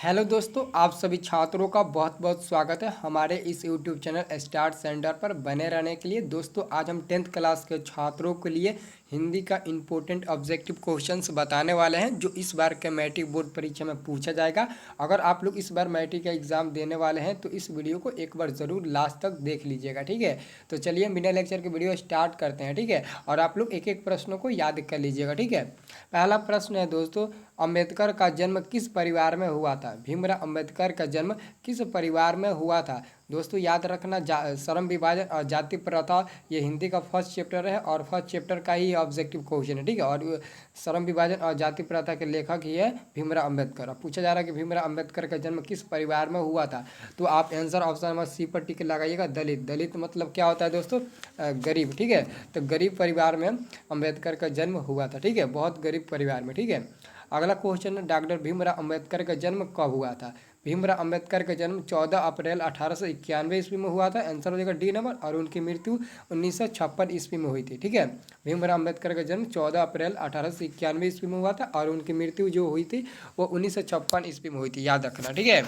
Hello दोस्तों, आप सभी छात्रों का बहुत बहुत स्वागत है हमारे इस यूट्यूब चैनल स्टार्ट सेंटर पर बने रहने के लिए। दोस्तों आज हम 10th क्लास के छात्रों के लिए हिंदी का इम्पोर्टेंट ऑब्जेक्टिव क्वेश्चंस बताने वाले हैं जो इस बार के मैट्रिक बोर्ड परीक्षा में पूछा जाएगा। अगर आप लोग इस बार मैट्रिक का एग्ज़ाम देने वाले हैं तो इस वीडियो को एक बार ज़रूर लास्ट तक देख लीजिएगा, ठीक है। तो चलिए बिना लेक्चर के वीडियो स्टार्ट करते हैं, ठीक है। और आप लोग एक एक प्रश्नों को याद कर लीजिएगा, ठीक है। पहला प्रश्न है दोस्तों, अंबेडकर का जन्म किस परिवार में हुआ था? भीमराव अंबेडकर का जन्म किस परिवार में हुआ था? दोस्तों याद रखना, श्रम विभाजन और जाति प्रथा ये हिंदी का फर्स्ट चैप्टर है और फर्स्ट चैप्टर का ही ऑब्जेक्टिव क्वेश्चन है, ठीक है। और श्रम विभाजन और जाति प्रथा के लेखक ही है भीमराव अंबेडकर। अब पूछा जा रहा है कि भीमराव अंबेडकर का जन्म किस परिवार में हुआ था, तो आप आंसर ऑप्शन नंबर सी पर टिक लगाइएगा, दलित। दलित मतलब क्या होता है दोस्तों? गरीब, ठीक है। तो गरीब परिवार में अंबेडकर का जन्म हुआ था, ठीक है, बहुत गरीब परिवार में, ठीक है। अगला क्वेश्चन है, डॉक्टर भीमराव अंबेडकर का जन्म कब हुआ था? भीमराव अंबेडकर का जन्म 14 अप्रैल 1891 ईस्वी में हुआ था, आंसर हो जाएगा डी नंबर। और उनकी मृत्यु 1956 ईस्वी में हुई थी, ठीक है। भीमराव अंबेडकर का जन्म 14 अप्रैल 1891 ईस्वी में हुआ था और उनकी मृत्यु जो हुई थी वो 1956 ईस्वी में हुई थी, याद रखना, ठीक है।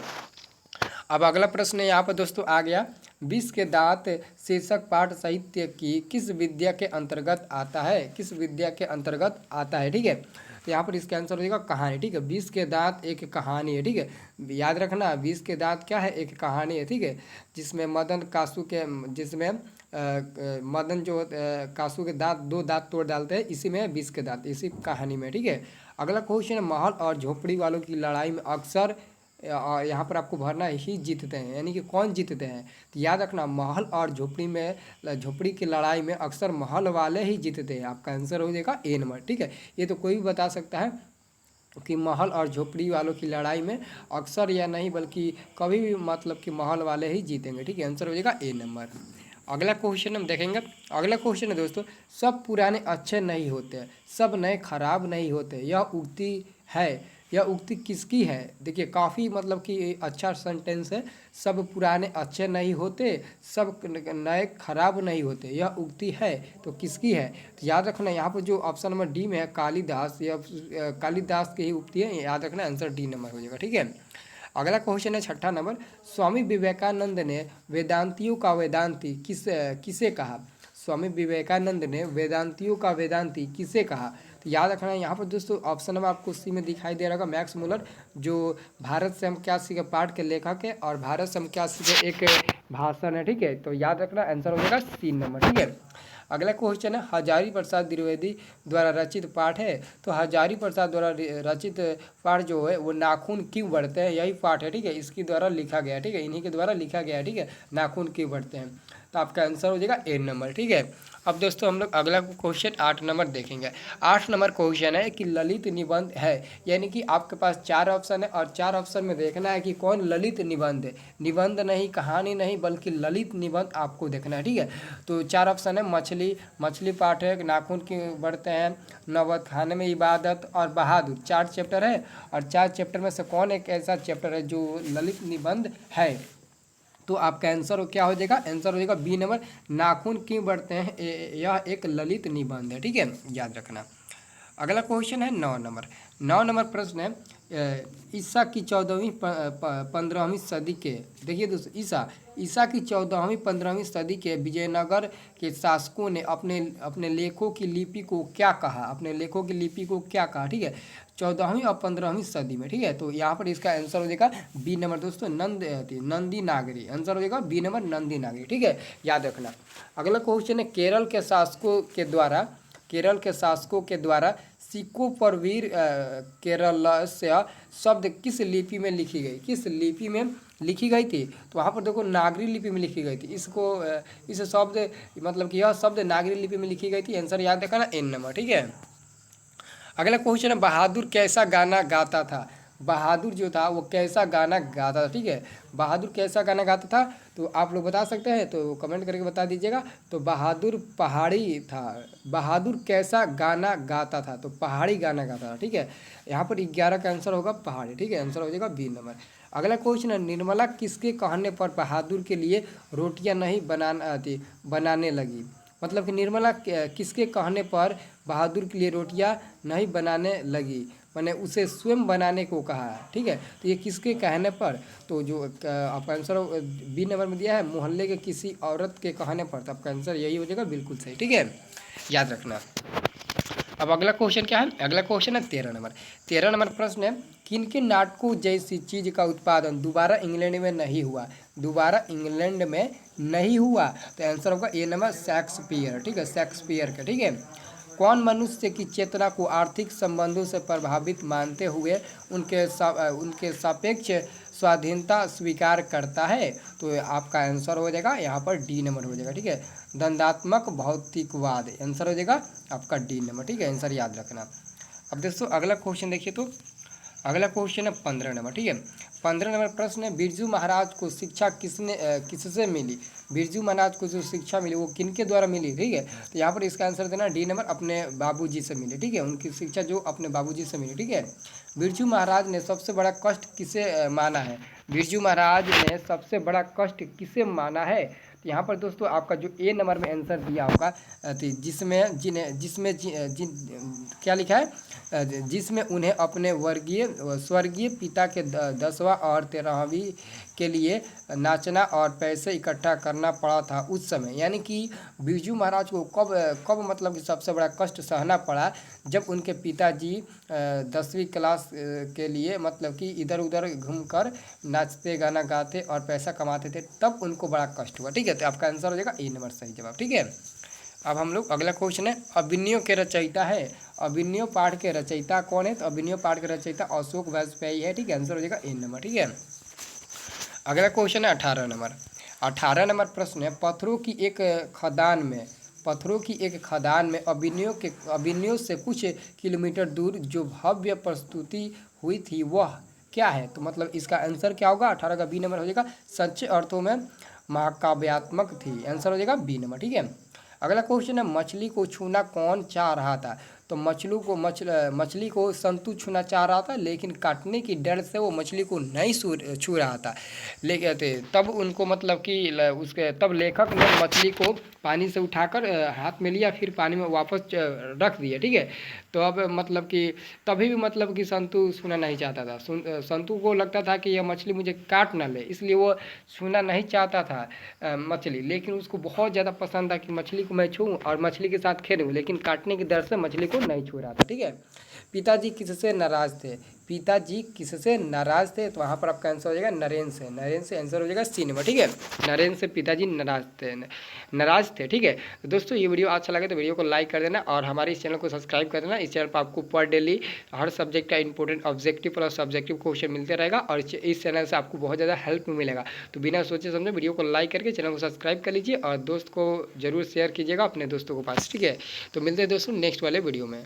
अब अगला प्रश्न यहाँ पर दोस्तों आ गया, विष के दांत शीर्षक पाठ साहित्य की किस विद्या के अंतर्गत आता है? किस विद्या के अंतर्गत आता है, ठीक है। तो यहाँ पर इसका आंसर हो जाएगा कहानी, ठीक है। विष के दांत एक कहानी है, ठीक है, याद रखना। विष के दांत क्या है? एक कहानी है, ठीक है, जिसमें मदन कासू के जिसमें मदन जो कासू के दांत दो दांत तोड़ डालते हैं, इसी में विष के दांत, इसी कहानी में, ठीक है। अगला क्वेश्चन है, महल और झोपड़ी वालों की लड़ाई में अक्सर यहाँ पर आपको भरना ही जीतते हैं, यानी कि कौन जीतते हैं? तो याद रखना, महल और झोपड़ी में झोपड़ी की लड़ाई में अक्सर महल वाले ही जीतते हैं। आपका आंसर हो जाएगा ए नंबर, ठीक है। ये तो कोई भी बता सकता है कि महल और झोपड़ी वालों की लड़ाई में अक्सर या नहीं बल्कि कभी भी मतलब कि महल वाले ही जीतेंगे, ठीक है। आंसर हो जाएगा ए नंबर। अगला क्वेश्चन हम देखेंगे। अगला क्वेश्चन है दोस्तों, सब पुराने अच्छे नहीं होते, सब नए खराब नहीं होते, यह उक्ति है, यह उक्ति किसकी है? देखिए काफ़ी मतलब कि अच्छा सेंटेंस है। सब पुराने अच्छे नहीं होते, सब नए खराब नहीं होते, यह उक्ति है, तो किसकी है? तो याद रखना, यहाँ पर जो ऑप्शन नंबर डी में है कालिदास, यह कालिदास की ही उक्ति है, याद रखना, आंसर डी नंबर हो जाएगा, ठीक है। अगला क्वेश्चन है छठा नंबर, स्वामी विवेकानंद ने वेदांतियों का वेदांती किसे कहा? स्वामी विवेकानंद ने वेदांतियों का वेदांती किसे कहा? तो याद रखना, यहाँ पर दोस्तों ऑप्शन नंबर आपको सी में दिखाई दे रहा होगा, मैक्स मुलर, जो भारत समकासी के पाठ के लेखक है और भारत समकासी के एक भाषण है, ठीक है। तो याद रखना, आंसर हो जाएगा सी नंबर, ठीक है। अगला क्वेश्चन है, हजारी प्रसाद द्विवेदी द्वारा रचित पाठ है, तो हजारी प्रसाद द्वारा रचित पाठ जो है वो नाखून क्यों बढ़ते हैं, यही पाठ है, ठीक है, इसके द्वारा लिखा गया है, ठीक है, इन्हीं के द्वारा लिखा गया है, ठीक है, नाखून क्यों बढ़ते हैं। तो आपका आंसर हो जाएगा ए नंबर, ठीक है। अब दोस्तों हम लोग अगला क्वेश्चन 8 नंबर देखेंगे। 8 नंबर क्वेश्चन है कि ललित निबंध है, यानी कि आपके पास 4 ऑप्शन है और 4 ऑप्शन में देखना है कि कौन ललित निबंध है। निबंध नहीं, कहानी नहीं, बल्कि ललित निबंध आपको देखना है, ठीक है। तो 4 ऑप्शन है, मछली पाठ है, नाखून क्यों बढ़ते हैं, नवबत खाने में इबादत और बहादुर। 4 चैप्टर है और 4 चैप्टर में से कौन एक ऐसा चैप्टर है जो ललित निबंध है? तो आपका आंसर क्या हो जाएगा? आंसर हो जाएगा बी नंबर, नाखून क्यों बढ़ते हैं, यह एक ललित निबंध है, ठीक है, याद रखना। अगला क्वेश्चन है 9 नंबर। 9 नंबर प्रश्न है, ईसा की 14वीं 15वीं सदी के, देखिए दोस्तों, ईसा की 14वीं 15वीं सदी के विजयनगर के शासकों ने अपने लेखों की लिपि को क्या कहा? अपने लेखों की लिपि को क्या कहा, ठीक है, 14वीं और 15वीं सदी में, ठीक है। तो यहाँ पर इसका आंसर हो जाएगा बी नंबर दोस्तों, नंदी नागरी। आंसर हो जाएगा बी नंबर, नंदी नागरी, ठीक है, याद रखना। अगला क्वेश्चन है, केरल के शासकों के द्वारा सिक्कों पर वीर केरलस्य शब्द किस लिपि में लिखी गई? किस लिपि में लिखी गई थी? तो वहाँ पर देखो नागरी लिपि में लिखी गई थी। इस शब्द मतलब कि यह शब्द नागरी लिपि में लिखी गई थी। आंसर याद रखना, एन नंबर, ठीक है। अगला क्वेश्चन है, बहादुर कैसा गाना गाता था? बहादुर जो था वो कैसा गाना गाता था, ठीक है, बहादुर कैसा गाना गाता था? तो आप लोग बता सकते हैं तो कमेंट करके बता दीजिएगा। तो बहादुर पहाड़ी था। बहादुर कैसा गाना गाता था? तो पहाड़ी गाना गाता था, ठीक है। यहाँ पर 11 का आंसर होगा पहाड़ी, ठीक है, आंसर हो जाएगा बी नंबर। अगला क्वेश्चन है, निर्मला किसके कहने पर बहादुर के लिए रोटियां नहीं बनाने लगी? मतलब कि निर्मला किसके कहने पर बहादुर के लिए रोटियां नहीं बनाने लगी? मैंने उसे स्वयं बनाने को कहा है। ठीक है, तो ये किसके कहने पर, तो जो आपका आंसर बी नंबर में दिया है मोहल्ले के किसी औरत के कहने पर, तो आपका आंसर यही हो जाएगा, बिल्कुल सही। ठीक है, याद रखना। अब अगला क्वेश्चन क्या है, अगला क्वेश्चन है 13 नंबर। 13 नंबर प्रश्न है, किनके नाटकों जैसी चीज का उत्पादन दोबारा इंग्लैंड में नहीं हुआ, दोबारा इंग्लैंड में नहीं हुआ, तो आंसर होगा ए नंबर शेक्सपियर। ठीक है, शेक्सपियर का। ठीक है, कौन मनुष्य की चेतना को आर्थिक संबंधों से प्रभावित मानते हुए उनके सापेक्ष स्वाधीनता स्वीकार करता है, तो आपका आंसर हो जाएगा यहाँ पर डी नंबर हो जाएगा। ठीक है, द्वंद्वात्मक भौतिकवाद, आंसर हो जाएगा आपका डी नंबर। ठीक है, आंसर याद रखना। अब दोस्तों अगला क्वेश्चन देखिए, तो अगला क्वेश्चन है 15 नंबर। ठीक है, 15 नंबर प्रश्न है, बिरजू महाराज को शिक्षा किससे मिली, बिरजू महाराज को जो शिक्षा मिली वो किनके द्वारा मिली। ठीक है, तो यहाँ पर इसका आंसर देना डी नंबर, अपने बाबूजी से मिली। ठीक है, उनकी शिक्षा जो अपने बाबूजी से मिली। ठीक है, बिरजू महाराज ने सबसे बड़ा कष्ट किसे माना है, बिरजू महाराज ने सबसे बड़ा कष्ट किसे माना है, तो यहाँ पर दोस्तों आपका जो ए नंबर में आंसर दिया होगा, क्या लिखा है, जिसमें उन्हें अपने स्वर्गीय पिता के 10वां और 13वीं के लिए नाचना और पैसे इकट्ठा करना पड़ा था उस समय। यानी कि बिरजू महाराज को कब कब मतलब कि सबसे बड़ा कष्ट सहना पड़ा, जब उनके पिताजी 10वीं क्लास के लिए मतलब कि इधर उधर घूमकर नाचते गाना गाते और पैसा कमाते थे, तब उनको बड़ा कष्ट हुआ। ठीक है, तो आपका आंसर हो जाएगा ए नंबर सही जवाब। ठीक है, अब हम लोग अगला क्वेश्चन है, अभिनयों के रचयिता है, अभिनव पाठ के रचयिता कौन है, तो अभिनव पाठ के रचयिता अशोक वाजपेयी है। ठीक है, आंसर हो जाएगा ए नंबर। ठीक है, अगला क्वेश्चन है 18 नंबर। 18 नंबर प्रश्न है, पत्थरों की एक खदान में अभिनयों से कुछ किलोमीटर दूर जो भव्य प्रस्तुति हुई थी वह क्या है, तो मतलब इसका आंसर क्या होगा, 18 का बी नंबर हो जाएगा, सच्चे अर्थों में महाकाव्यात्मक थी, आंसर हो जाएगा बी नंबर। ठीक है, अगला क्वेश्चन है, मछली को छूना कौन चाह रहा था, तो मछली को संतु छूना चाह रहा था, लेकिन काटने की डर से वो मछली को नहीं छू रहा था। लेकिन तब उनको मतलब कि उसके तब लेखक ने मछली को पानी से उठाकर हाथ में लिया, फिर पानी में वापस रख दिया। ठीक है, तो अब मतलब कि तभी भी मतलब कि संतु छूना नहीं चाहता था, संतु को लगता था कि यह मछली मुझे काट ना ले, इसलिए वो छूना नहीं चाहता था मछली, लेकिन उसको बहुत ज़्यादा पसंद था कि मछली को मैं छूऊं और मछली के साथ खेलूं, लेकिन काटने की डर से मछली को नहीं छू रहा था। ठीक है, पिताजी किससे नाराज थे, पिताजी किससे नाराज थे, तो वहाँ पर आपका आंसर हो जाएगा नरेंद्र से, नरेंद्र से आंसर हो जाएगा सी नंबर। ठीक है, नरेंद्र से पिताजी नाराज थे। ठीक है, तो दोस्तों ये वीडियो अच्छा लगे तो वीडियो को लाइक कर देना और हमारे इस चैनल को सब्सक्राइब कर देना। इस चैनल पर आपको पर डेली हर सब्जेक्ट का important objective plus subjective question मिलते रहेगा और इस चैनल से आपको बहुत ज़्यादा हेल्प मिलेगा। तो बिना सोचे समझे वीडियो को लाइक करके चैनल को सब्सक्राइब कर लीजिए और दोस्त को जरूर शेयर कीजिएगा अपने दोस्तों के पास। ठीक है, तो मिलते हैं दोस्तों नेक्स्ट वाले वीडियो में।